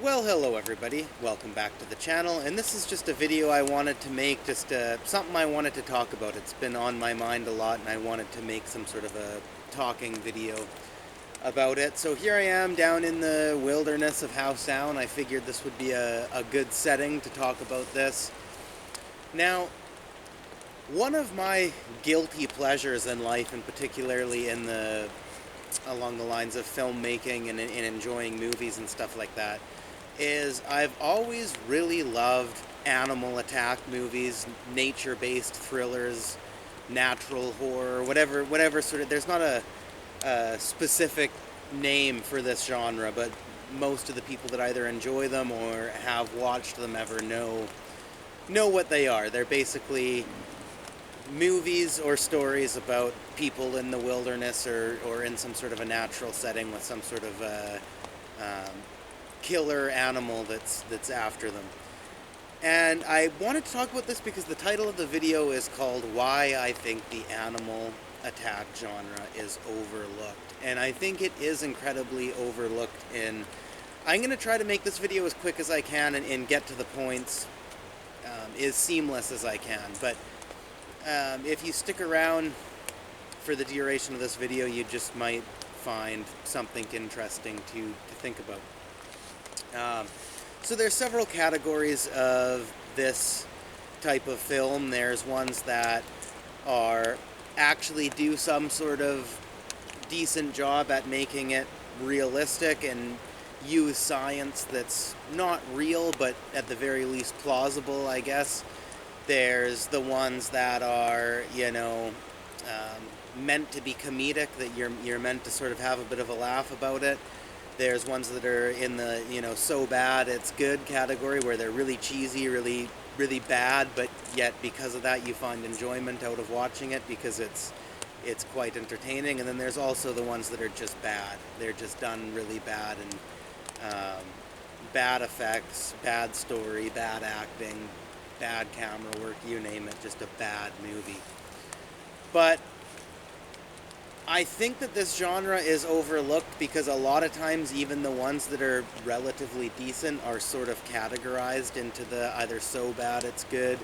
Well, hello everybody. Welcome back to the channel, and this is just a video I wanted to make, just something I wanted to talk about. It's been on my mind a lot, and I wanted to make some sort of a talking video about it. So here I am down in the wilderness of Howe Sound. I figured this would be a good setting to talk about this. Now, one of my guilty pleasures in life, and particularly along the lines of filmmaking and enjoying movies and stuff like that, is I've always really loved animal attack movies, nature-based thrillers, natural horror, whatever sort of. There's not a specific name for this genre, but most of the people that either enjoy them or have watched them ever know what they are. They're basically movies or stories about people in the wilderness or in some sort of a natural setting with some sort of um, killer animal that's after them. And I wanted to talk about this because the title of the video is called Why I Think the Animal Attack Genre is Overlooked. And I think it is incredibly overlooked. And I'm going to try to make this video as quick as I can and get to the points as seamless as I can. But if you stick around for the duration of this video, you just might find something interesting to think about. So there's several categories of this type of film. There's ones that actually do some sort of decent job at making it realistic and use science that's not real, but at the very least plausible, I guess. There's the ones that are, meant to be comedic, that you're meant to sort of have a bit of a laugh about it. There's ones that are in the, so bad it's good category, where they're really cheesy, really, really bad, but yet because of that you find enjoyment out of watching it because it's quite entertaining. And then there's also the ones that are just bad. They're just done really bad, and bad effects, bad story, bad acting, bad camera work, you name it, just a bad movie. But I think that this genre is overlooked because a lot of times even the ones that are relatively decent are sort of categorized into the either so bad it's good,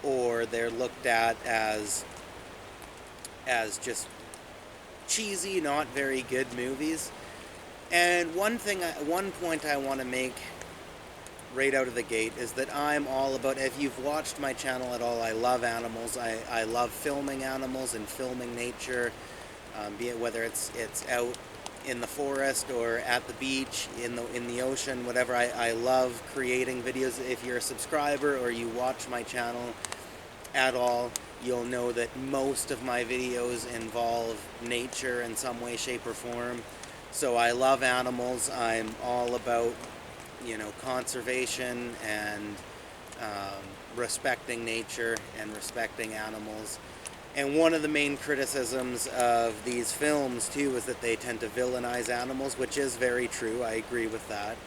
or they're looked at as just cheesy, not very good movies. And one point I want to make right out of the gate is that I'm all about, if you've watched my channel at all, I love animals. I love filming animals and filming nature. Be it whether it's out in the forest or at the beach, in the ocean, whatever. I love creating videos. If you're a subscriber or you watch my channel at all, you'll know that most of my videos involve nature in some way, shape, or form. So I love animals. I'm all about, conservation and respecting nature and respecting animals. And one of the main criticisms of these films, too, is that they tend to villainize animals, which is very true. I agree with that.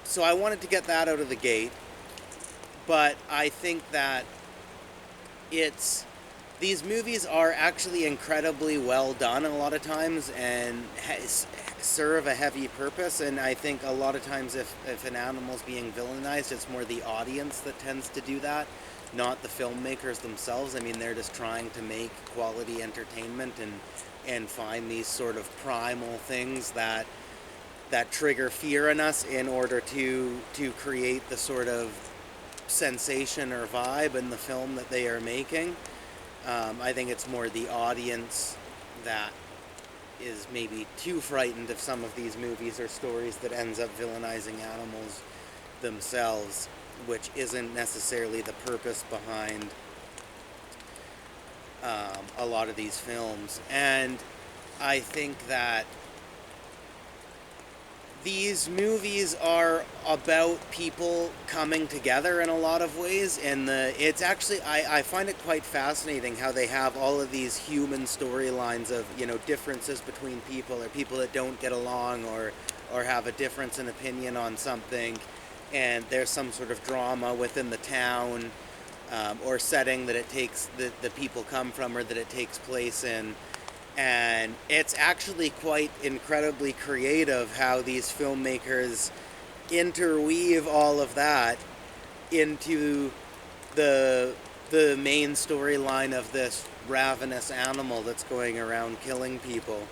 So I wanted to get that out of the gate. But I think that these movies are actually incredibly well done a lot of times and serve a heavy purpose. And I think a lot of times if an animal's being villainized, it's more the audience that tends to do that, not the filmmakers themselves. I mean, they're just trying to make quality entertainment and find these sort of primal things that trigger fear in us in order to create the sort of sensation or vibe in the film that they are making. I think it's more the audience that is maybe too frightened of some of these movies or stories that ends up villainizing animals themselves, which isn't necessarily the purpose behind a lot of these films. And I think that these movies are about people coming together in a lot of ways, and it's actually, I find it quite fascinating how they have all of these human storylines of, differences between people, or people that don't get along or have a difference in opinion on something, and there's some sort of drama within the town or setting that the people come from or that it takes place in. And it's actually quite incredibly creative how these filmmakers interweave all of that into the the main storyline of this ravenous animal that's going around killing people.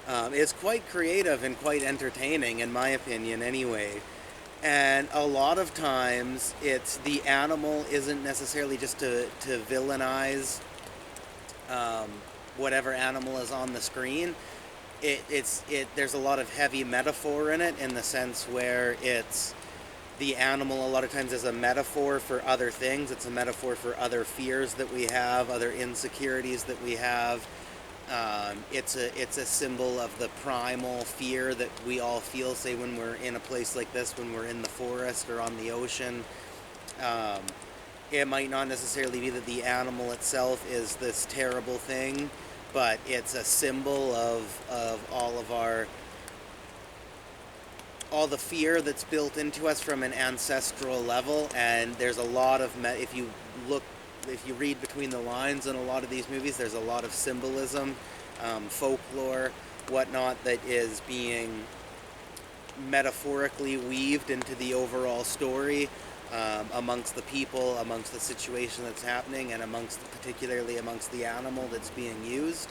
It's quite creative and quite entertaining, in my opinion, anyway. And a lot of times, it's the animal isn't necessarily just to villainize um, whatever animal is on the screen. There's a lot of heavy metaphor in it, in the sense where it's the animal a lot of times is a metaphor for other things. It's a metaphor for other fears that we have, other insecurities that we have. It's a symbol of the primal fear that we all feel, say, when we're in a place like this, when we're in the forest or on the ocean. Um, it might not necessarily be that the animal itself is this terrible thing, but it's a symbol of all the fear that's built into us from an ancestral level. And there's a lot of if you read between the lines in a lot of these movies, there's a lot of symbolism, folklore, whatnot, that is being metaphorically weaved into the overall story, amongst the people, amongst the situation that's happening, and particularly amongst the animal that's being used.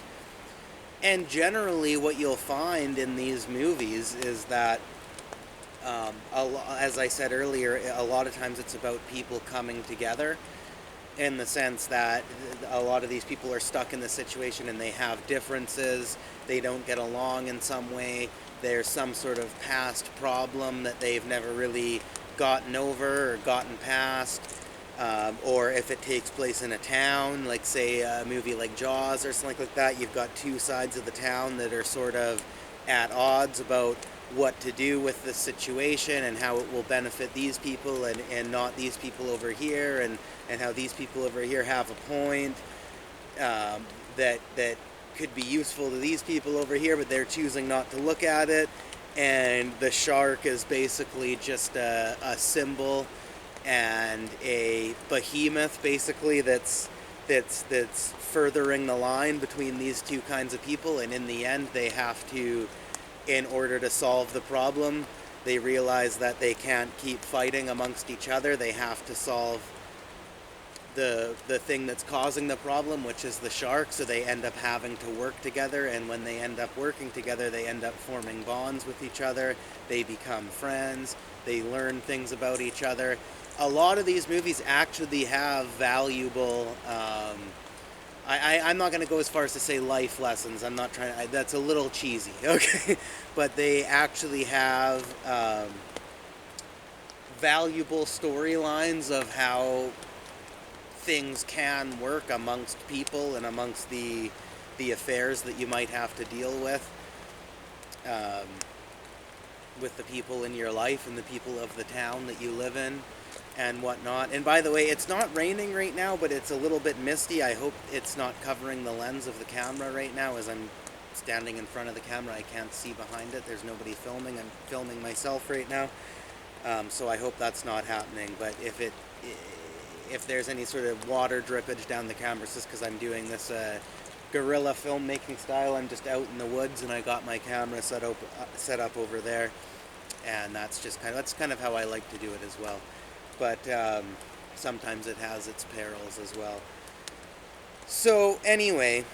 And generally what you'll find in these movies is that, as I said earlier, a lot of times it's about people coming together, in the sense that a lot of these people are stuck in the situation and they have differences, they don't get along in some way, there's some sort of past problem that they've never really gotten over or gotten past, or if it takes place in a town, like say a movie like Jaws or something like that, you've got two sides of the town that are sort of at odds about what to do with the situation and how it will benefit these people and not these people over here, and how these people over here have a point, that could be useful to these people over here, but they're choosing not to look at it. And the shark is basically just a symbol and a behemoth, basically, that's furthering the line between these two kinds of people. And in the end, they have to, in order to solve the problem, they realize that they can't keep fighting amongst each other. They have to solve the thing that's causing the problem, which is the shark. So they end up having to work together, and when they end up working together, they end up forming bonds with each other. They become friends. They learn things about each other. A lot of these movies actually have valuable, I'm not going to go as far as to say life lessons. I'm not trying to, that's a little cheesy, okay? But they actually have valuable storylines of how things can work amongst people and amongst the affairs that you might have to deal with the people in your life and the people of the town that you live in and whatnot. And by the way, it's not raining right now, but it's a little bit misty. I hope it's not covering the lens of the camera right now. As I'm standing in front of the camera, I can't see behind it. There's nobody filming. I'm filming myself right now, so I hope that's not happening. But if there's any sort of water drippage down the camera, it's just because I'm doing this guerrilla filmmaking style. I'm just out in the woods, and I got my camera set up over there, and that's kind of how I like to do it as well. But sometimes it has its perils as well. So anyway,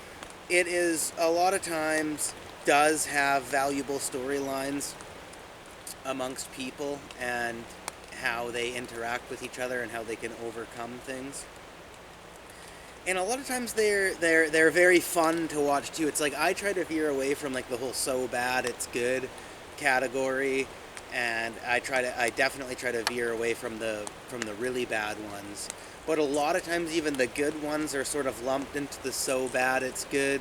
it is a lot of times does have valuable storylines amongst people and how they interact with each other and how they can overcome things. And a lot of times they're very fun to watch too. It's like I try to veer away from like the whole so bad it's good category, and I definitely try to veer away from the really bad ones. But a lot of times even the good ones are sort of lumped into the so bad it's good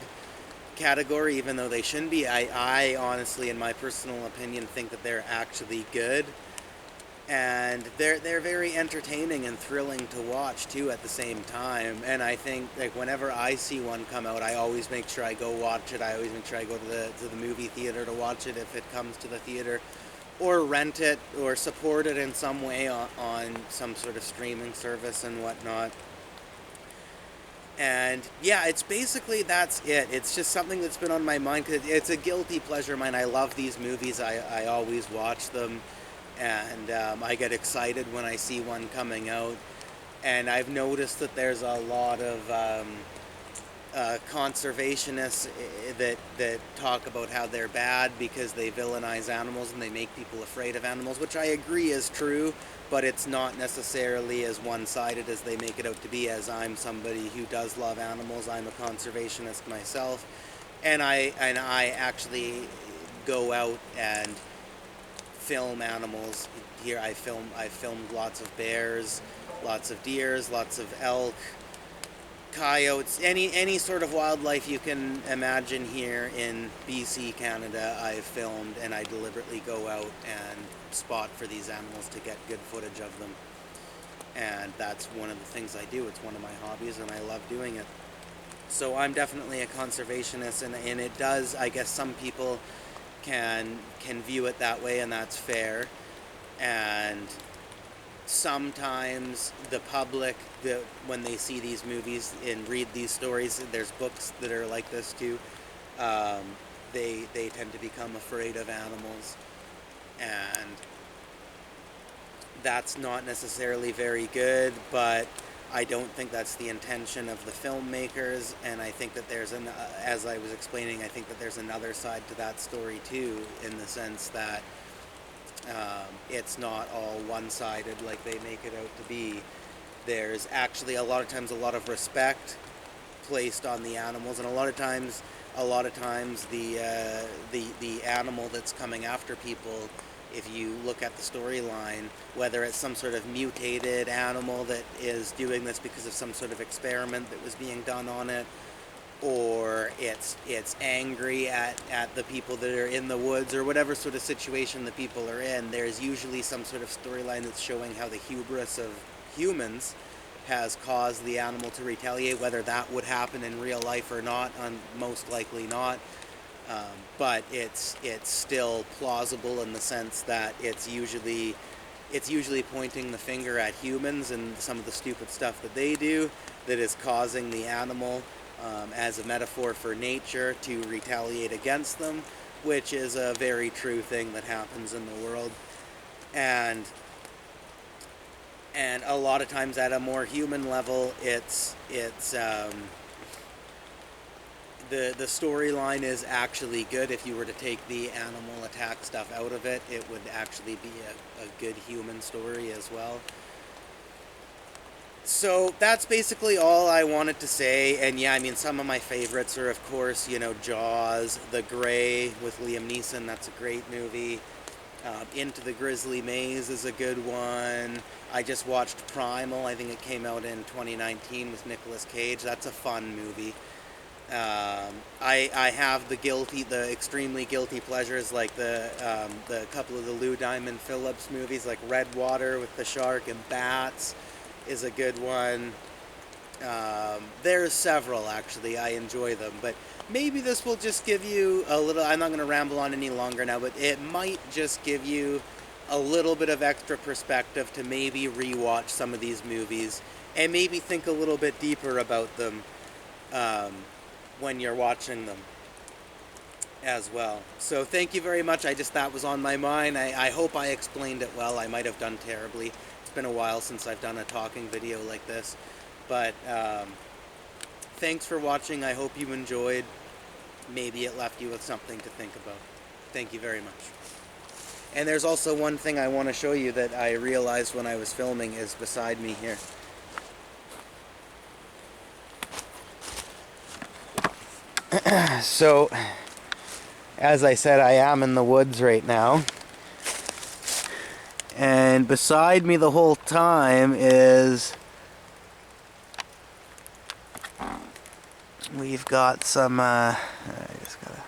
category, even though they shouldn't be. I honestly, in my personal opinion, think that they're actually good. And they're very entertaining and thrilling to watch too at the same time. And I think like whenever I see one come out, I always make sure I go watch it. I always make sure I go to the movie theater to watch it if it comes to the theater, or rent it or support it in some way on some sort of streaming service and whatnot. And yeah, it's basically, that's it. It's just something that's been on my mind because it's a guilty pleasure of mine. I love these movies. I always watch them, and I get excited when I see one coming out. And I've noticed that there's a lot of conservationists that talk about how they're bad because they villainize animals and they make people afraid of animals, which I agree is true, but it's not necessarily as one-sided as they make it out to be, as I'm somebody who does love animals. I'm a conservationist myself, and I actually go out and film animals. Here I filmed lots of bears, lots of deers, lots of elk, coyotes, any sort of wildlife you can imagine here in BC, Canada, I've filmed, and I deliberately go out and spot for these animals to get good footage of them. And that's one of the things I do. It's one of my hobbies, and I love doing it. So I'm definitely a conservationist, and it does, I guess some people can view it that way, and that's fair. And sometimes the public, when they see these movies and read these stories, there's books that are like this too, they tend to become afraid of animals, and that's not necessarily very good, but I don't think that's the intention of the filmmakers. And I think that there's as I was explaining, I think that there's another side to that story too, in the sense that it's not all one-sided like they make it out to be. There's actually a lot of times a lot of respect placed on the animals, and a lot of times the animal that's coming after people, if you look at the storyline, whether it's some sort of mutated animal that is doing this because of some sort of experiment that was being done on it, or it's angry at the people that are in the woods, or whatever sort of situation the people are in, there's usually some sort of storyline that's showing how the hubris of humans has caused the animal to retaliate, whether that would happen in real life or not, most likely not. But it's still plausible in the sense that it's usually pointing the finger at humans and some of the stupid stuff that they do that is causing the animal, as a metaphor for nature, to retaliate against them, which is a very true thing that happens in the world. And a lot of times at a more human level, the storyline is actually good. If you were to take the animal attack stuff out of it, it would actually be a good human story as well. So that's basically all I wanted to say. And yeah, I mean, some of my favorites are, of course, Jaws, The Grey with Liam Neeson. That's a great movie. Into the Grizzly Maze is a good one. I just watched Primal. I think it came out in 2019 with Nicolas Cage. That's a fun movie. I have the extremely guilty pleasures, like the couple of the Lou Diamond Phillips movies, like Redwater with the shark and bats is a good one. There's several, actually. I enjoy them, but maybe this will just give you a little, I'm not going to ramble on any longer now, but it might just give you a little bit of extra perspective to maybe rewatch some of these movies and maybe think a little bit deeper about them when you're watching them as well. So thank you very much. That was on my mind. I hope I explained it well. I might have done terribly. It's been a while since I've done a talking video like this, but thanks for watching. I hope you enjoyed. Maybe it left you with something to think about. Thank you very much. And there's also one thing I want to show you that I realized when I was filming is beside me here. So, as I said, I am in the woods right now. And beside me the whole time is, we've got some, I just gotta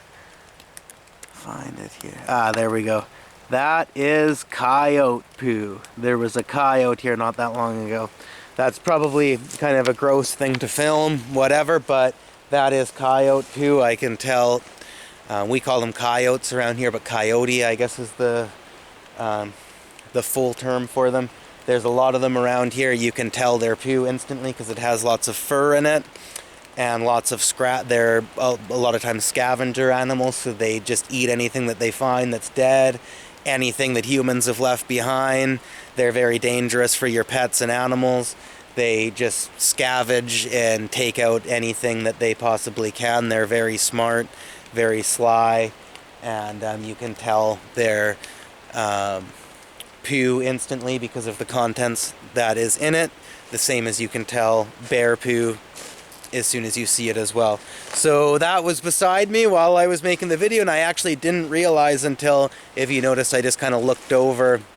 find it here. There we go. That is coyote poo. There was a coyote here not that long ago. That's probably kind of a gross thing to film, whatever, but that is coyote poo. I can tell. We call them coyotes around here, but coyote, I guess, is the full term for them. There's a lot of them around here. You can tell their poo instantly because it has lots of fur in it. and lots of they're a lot of times scavenger animals, so they just eat anything that they find that's dead, anything that humans have left behind. They're very dangerous for your pets and animals. They just scavenge and take out anything that they possibly can. They're very smart, very sly, and you can tell their poo instantly because of the contents that is in it, the same as you can tell bear poo as soon as you see it as well. So that was beside me while I was making the video, and I actually didn't realize until, if you notice, I just kind of looked over